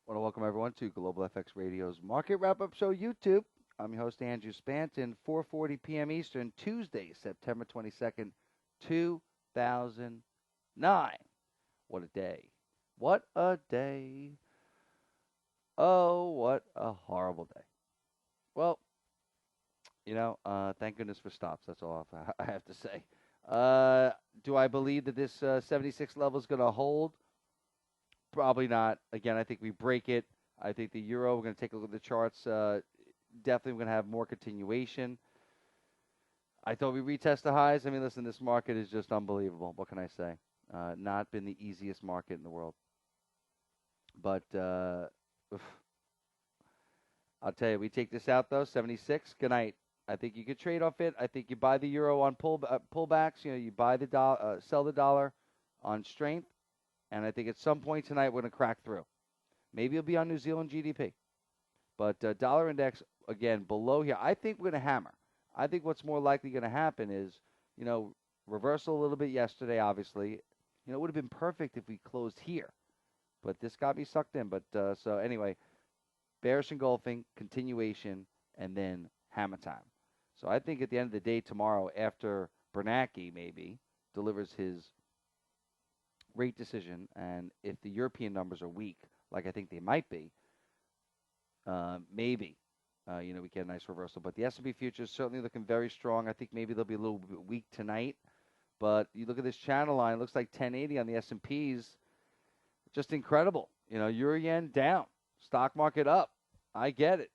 Want to welcome everyone to Global FX Radio's Market Wrap-Up Show YouTube. I'm your host, Andrew Spanton, 4:40 p.m. Eastern, Tuesday, September 22nd, 2009. What a day. What a day. Oh, what a horrible day. Well, thank goodness for stops. That's all I have to say. Do I believe that this 76 level is going to hold? Probably not. Again, I think we break it. I think the euro, we're going to take a look at the charts. Definitely we're going to have more continuation. I thought we retest the highs. I mean, listen, this market is just unbelievable. What can I say? Not been the easiest market in the world. But I'll tell you, we take this out, though, 76. Good night. I think you could trade off it. I think you buy the euro on pullbacks. You buy the sell the dollar on strength. And I think at some point tonight we're going to crack through. Maybe it'll be on New Zealand GDP. But dollar index, again, below here. I think we're going to hammer. I think what's more likely going to happen is, reversal a little bit yesterday, obviously. It would have been perfect if we closed here. But this got me sucked in. But so anyway, bearish engulfing, continuation, and then hammer time. So I think at the end of the day tomorrow, after Bernanke maybe delivers his rate decision, and if the European numbers are weak, like I think they might be, maybe, we get a nice reversal. But the S&P futures certainly looking very strong. I think maybe they'll be a little bit weak tonight. But you look at this channel line, it looks like 1080 on the S&Ps. Just incredible. Euro yen down, stock market up. I get it.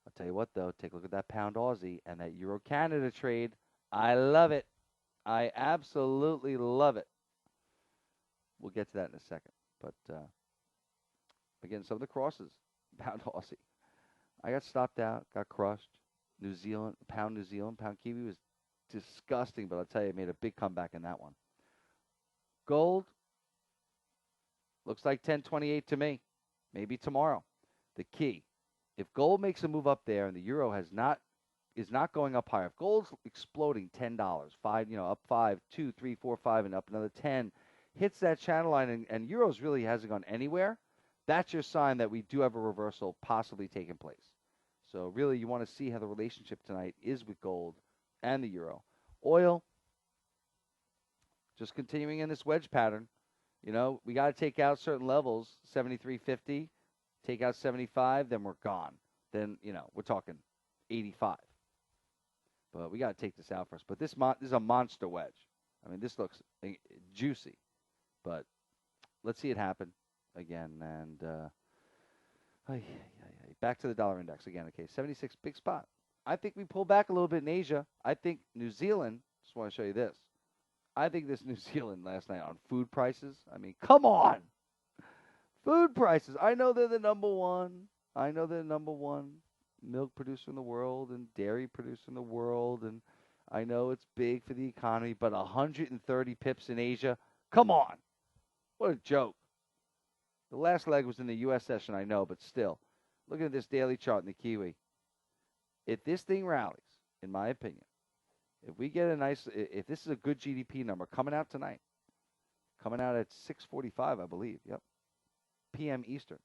I'll tell you what, though, take a look at that pound Aussie and that Euro Canada trade. I love it. I absolutely love it. We'll get to that in a second. But, again, some of the crosses, pound Aussie. I got stopped out, got crushed. New Zealand, pound Kiwi was disgusting, but I'll tell you, it made a big comeback in that one. Gold, looks like 1028 to me. Maybe tomorrow. The key, if gold makes a move up there and the euro is not going up higher, if gold's exploding $10, up 5, 2, 3, 4, 5, and up another 10, hits that channel line and euros really hasn't gone anywhere, that's your sign that we do have a reversal possibly taking place. So really you want to see how the relationship tonight is with gold and the euro. Oil, just continuing in this wedge pattern. We got to take out certain levels, 73.50, take out 75, then we're gone. Then, we're talking 85. But we got to take this out first. But this is a monster wedge. I mean, this looks juicy. But let's see it happen again. And back to the dollar index again. Okay, 76, big spot. I think we pull back a little bit in Asia. I think New Zealand, just want to show you this. I think this New Zealand last night on food prices, I mean, come on. Food prices. I know they're the number one. Milk producer in the world and dairy producer in the world. And I know it's big for the economy, but 130 pips in Asia. Come on. What a joke. The last leg was in the U.S. session, I know, but still. Look at this daily chart in the Kiwi. If this thing rallies, in my opinion, if we get if this is a good GDP number coming out tonight, coming out at 6:45, I believe, yep, p.m. Eastern.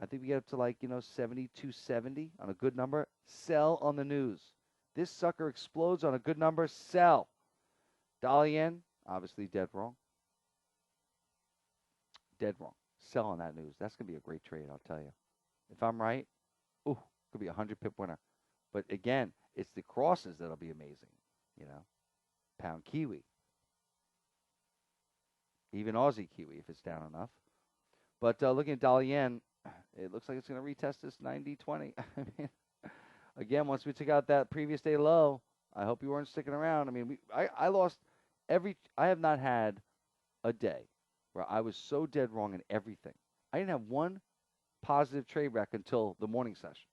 I think we get up to 72.70 on a good number. Sell on the news. This sucker explodes on a good number. Sell. Dollar yen, obviously dead wrong. Dead wrong. Sell on that news. That's going to be a great trade, I'll tell you. If I'm right, could be a 100-pip winner. But again, it's the crosses that'll be amazing. Pound Kiwi. Even Aussie Kiwi if it's down enough. But looking at dollar yen, it looks like it's going to retest this 90.20. I mean, again, once we took out that previous day low, I hope you weren't sticking around. I mean, I lost I have not had a day where I was so dead wrong in everything. I didn't have one positive trade rec until the morning session.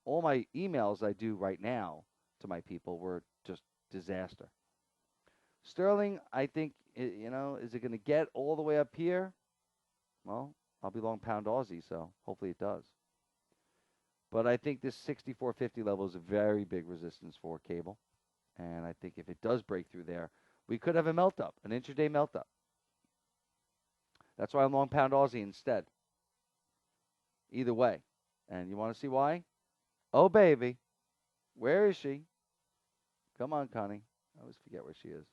All my emails I do right now to my people were just disaster. Sterling, I think, is it going to get all the way up here? Well, I'll be long pound Aussie, so hopefully it does. But I think this 64.50 level is a very big resistance for cable. And I think if it does break through there, we could have a melt-up, an intraday melt-up. That's why I'm long pound Aussie instead. either way. And you want to see why? Oh, baby. Where is she? Come on, Connie. I always forget where she is.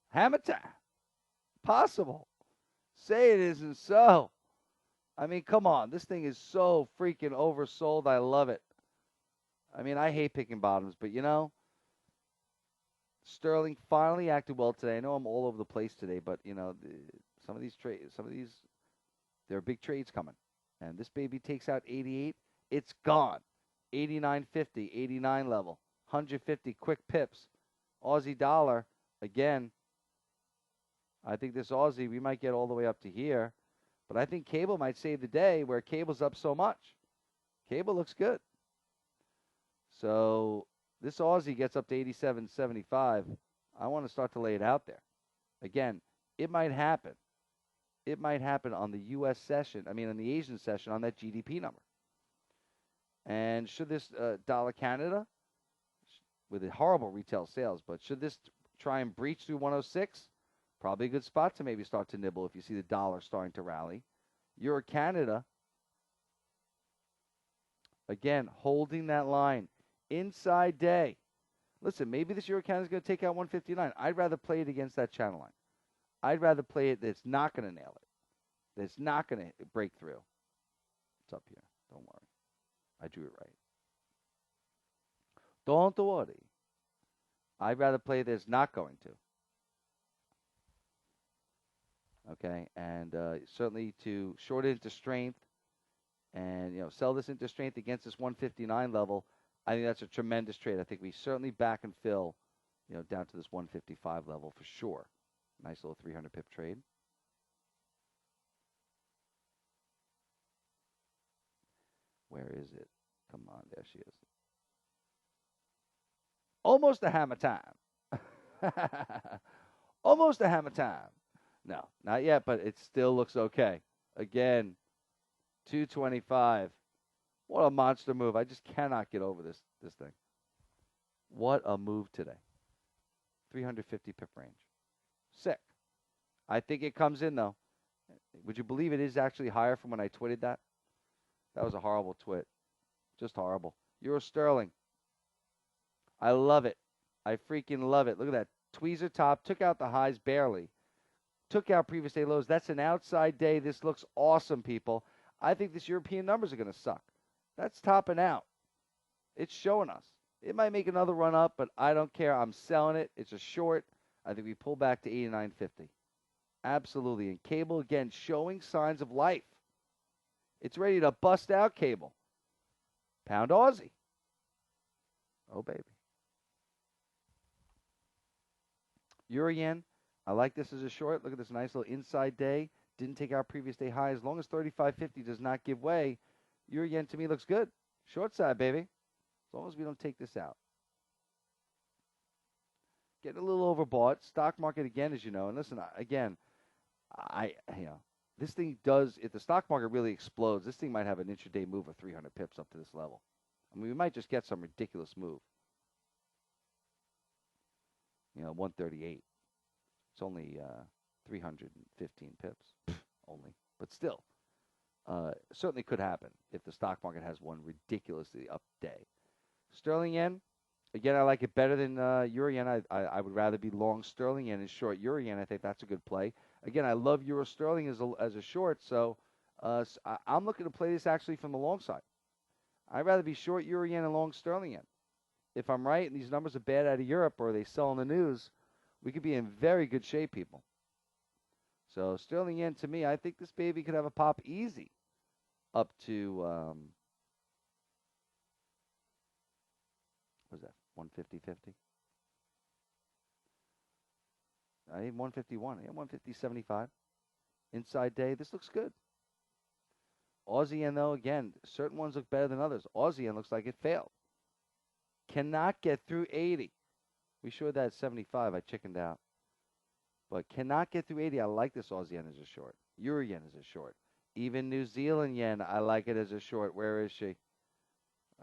Hammer time. Possible. Say it isn't so. I mean, come on. This thing is so freaking oversold. I love it. I mean, I hate picking bottoms, but Sterling finally acted well today. I know I'm all over the place today, but some of these there are big trades coming, and this baby takes out 88. It's gone. 89.50, 89 level, 150 quick pips. Aussie dollar again. I think this Aussie we might get all the way up to here, but I think cable might save the day where cable's up so much. Cable looks good. So this Aussie gets up to 87.75. I want to start to lay it out there. Again, it might happen. It might happen on the U.S. session, on the Asian session on that GDP number. And should this dollar Canada, with a horrible retail sales, but should this try and breach through 106, probably a good spot to maybe start to nibble if you see the dollar starting to rally. Euro Canada, again, holding that line. Inside day. Listen, maybe this Euro Canada is going to take out 159. I'd rather play it against that channel line. I'd rather play it that's not going to nail it, that's not going to break through. It's up here. Don't worry. I drew it right. Don't worry. I'd rather play it that's not going to. Okay, and certainly to short it into strength and sell this into strength against this 159 level. I think that's a tremendous trade. I think we certainly back and fill, down to this 155 level for sure. Nice little 300 pip trade. Where is it? Come on, there she is. Almost a hammer time. Almost a hammer time. No, not yet, but it still looks okay. Again, 225. What a monster move. I just cannot get over this thing. What a move today. 350 pip range. Sick. I think it comes in, though. Would you believe it is actually higher from when I twitted that? That was a horrible twit. Just horrible. Euro sterling. I love it. I freaking love it. Look at that. Tweezer top. Took out the highs barely. Took out previous day lows. That's an outside day. This looks awesome, people. I think this European numbers are going to suck. That's topping out. It's showing us. It might make another run up, but I don't care. I'm selling it. It's a short. I think we pull back to 89.50. Absolutely. And cable, again, showing signs of life. It's ready to bust out cable. Pound Aussie. Oh, baby. Euro yen. I like this as a short. Look at this nice little inside day. Didn't take out previous day high. As long as 35.50 does not give way, Euro yen to me looks good. Short side, baby. As long as we don't take this out. Getting a little overbought. Stock market again, as you know. And listen, again, this thing does, if the stock market really explodes, this thing might have an intraday move of 300 pips up to this level. I mean, we might just get some ridiculous move. 138. It's only 315 pips, only. But still, certainly could happen if the stock market has one ridiculously up day. Sterling yen, again, I like it better than euro yen. I would rather be long sterling yen and short euro yen. I think that's a good play. Again, I love euro sterling as a short, so I'm looking to play this actually from the long side. I'd rather be short euro yen and long sterling yen. If I'm right and these numbers are bad out of Europe or they sell in the news, we could be in very good shape, people. So sterling yen, to me, I think this baby could have a pop easy up to, what was that, 150.50? I need 151. I need 150.75. Inside day, this looks good. Aussie yen, though, again, certain ones look better than others. Aussie yen looks like it failed. Cannot get through 80. We showed that at 75. I chickened out. But cannot get through 80. I like this Aussie yen as a short. Euro yen as a short. Even New Zealand yen, I like it as a short. Where is she?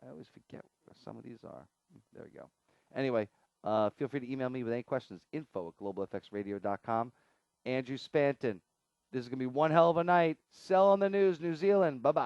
I always forget where some of these are. There we go. Anyway, feel free to email me with any questions. info@globalfxradio.com. Andrew Spanton. This is going to be one hell of a night. Sell on the news, New Zealand. Bye-bye.